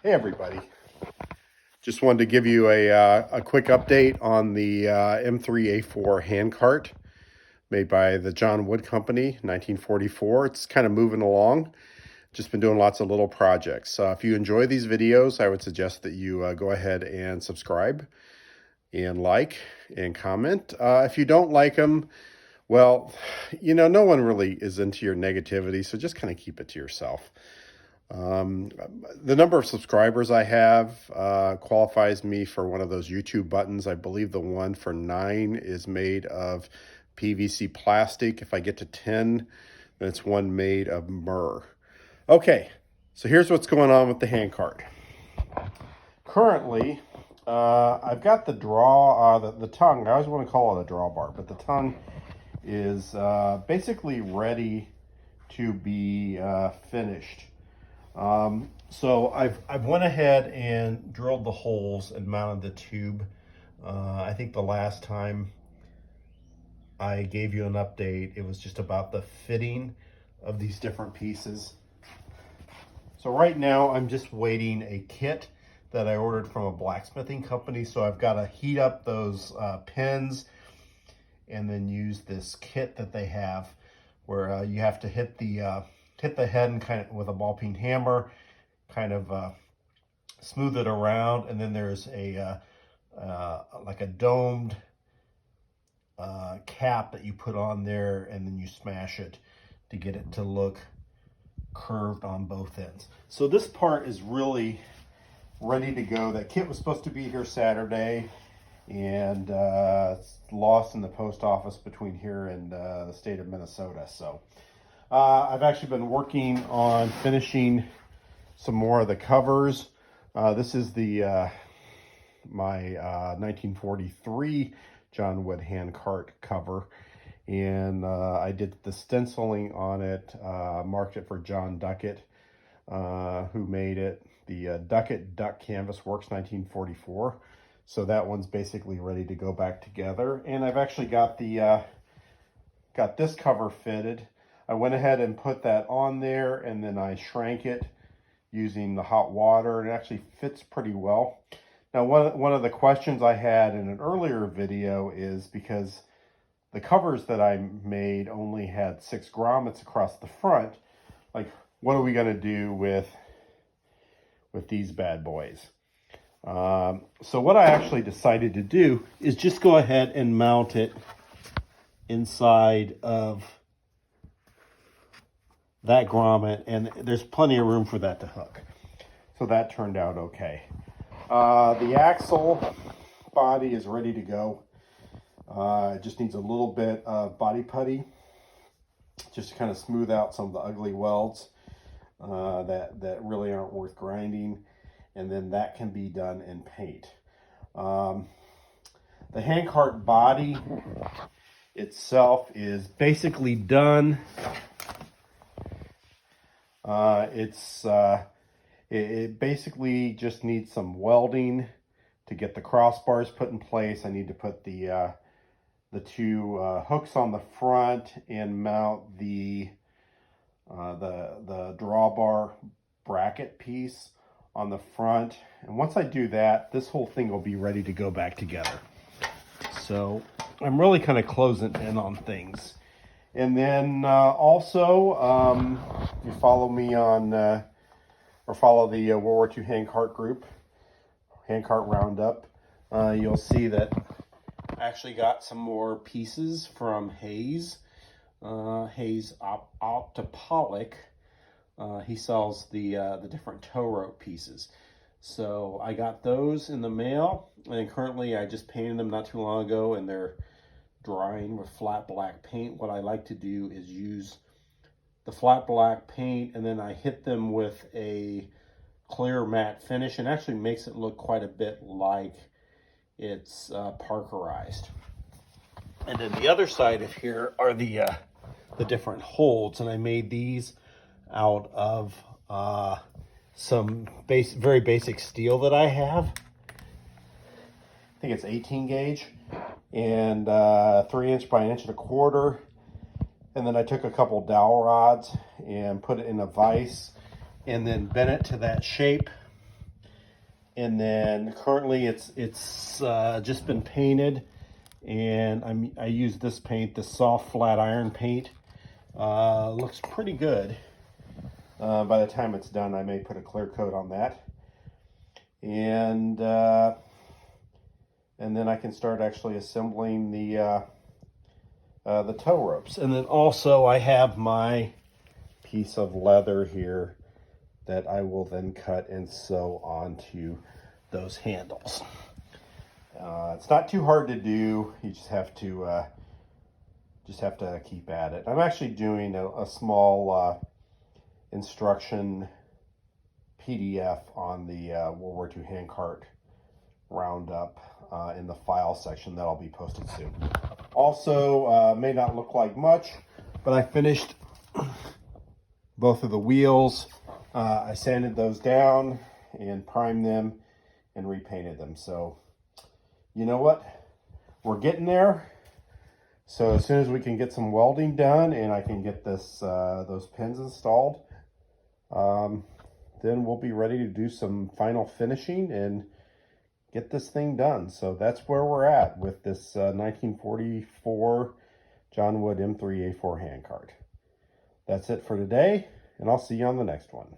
Hey everybody, just wanted to give you a quick update on the M3A4 Handcart made by the John Wood Company, 1944. It's kind of moving along. Just been doing lots of little projects. If you enjoy these videos, I would suggest that you go ahead and subscribe and like and comment. If you don't like them, well, you know, no one really is into your negativity, so just kind of keep it to yourself. The number of subscribers I have qualifies me for one of those YouTube buttons. I believe the one for 9 is made of PVC plastic. If I get to 10, then it's one made of myrrh. Okay, so here's what's going on with the handcart. Currently, I've got the the tongue. I always want to call it a drawbar, but the tongue is basically ready to be finished. So I've went ahead and drilled the holes and mounted the tube. I think the last time I gave you an update, it was just about the fitting of these different pieces. So right now I'm just waiting a kit that I ordered from a blacksmithing company. So I've got to heat up those pins and then use this kit that they have where you have to hit the head and kind of with a ball peen hammer, kind of smooth it around, and then there's a like a domed cap that you put on there, and then you smash it to get it to look curved on both ends. So this part is really ready to go. That kit was supposed to be here Saturday, and it's lost in the post office between here and the state of Minnesota. So I've actually been working on finishing some more of the covers. This is the my 1943 John Wood Handcart cover, and I did the stenciling on it, marked it for John Duckett, who made it. The Duckett Duck Canvas Works 1944. So that one's basically ready to go back together, and I've actually got the got this cover fitted. I went ahead and put that on there, and then I shrank it using the hot water, and it actually fits pretty well. Now, one of the questions I had in an earlier video is because the covers that I made only had 6 grommets across the front, like, what are we going to do with these bad boys? So what I actually decided to do is just go ahead and mount it inside of that grommet, and there's plenty of room for that to hook. So that turned out okay. The axle body is ready to go. It just needs a little bit of body putty just to kind of smooth out some of the ugly welds that really aren't worth grinding, and then that can be done in paint. The handcart body itself is basically done. It basically just needs some welding to get the crossbars put in place. I need to put the 2 hooks on the front and mount the drawbar bracket piece on the front. And once I do that, this whole thing will be ready to go back together. So I'm really kind of closing in on things. And then also, if you follow me on, or follow the World War II Handcart group, Handcart Roundup, you'll see that I actually got some more pieces from Hayes. Hayes Optopolic. He sells the different tow rope pieces. So I got those in the mail, and currently I just painted them not too long ago, and they're drying with flat black paint. What I like to do is use the flat black paint, and then I hit them with a clear matte finish, and actually makes it look quite a bit like it's parkerized. And then the other side of here are the different holds, and I made these out of some very basic steel that I have. I think it's 18 gauge and 3" by 1.25 inches. And then I took a couple dowel rods and put it in a vise and then bent it to that shape And then currently it's just been painted, and I use this paint, the soft flat iron paint. Looks pretty good. By the time it's done, I may put a clear coat on that, and then I can start actually assembling the tow ropes. And then also I have my piece of leather here that I will then cut and sew onto those handles. It's not too hard to do. You just have to keep at it. I'm actually doing a small instruction PDF on the World War II Handcart roundup in the file section that'll be posted soon. Also, may not look like much, but I finished both of the wheels. I sanded those down and primed them and repainted them. So, you know what? We're getting there. So as soon as we can get some welding done and I can get this those pins installed, then we'll be ready to do some final finishing and get this thing done. So that's where we're at with this 1944 John Wood M3A4 handcart. That's it for today, and I'll see you on the next one.